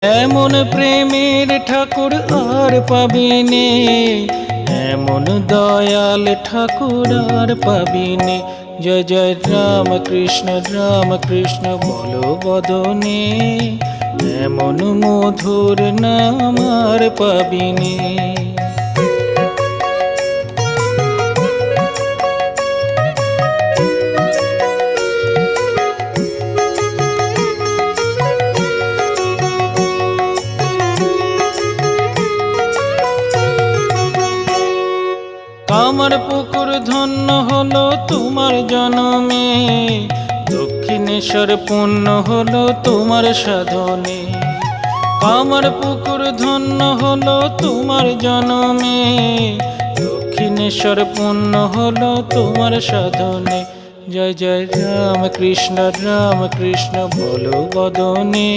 এমন প্রেমের ঠাকুর আর পাবিনে, এমন দয়াল ঠাকুর আর পাবিনে। জয় জয় রাম কৃষ্ণ বলো বদনে, এমন মধুর নাম আর পাবিনে। কামার পুকুর ধন্য হলো তোমার জনমে, দক্ষিণেশ্বর পূর্ণ হলো তোমার সাধনে। কামার পুকুর ধন্য হলো তোমার জনমে, দক্ষিণেশ্বর পূর্ণ হলো তোমার সাধনে। জয় জয় রাম কৃষ্ণ বলো বদনে।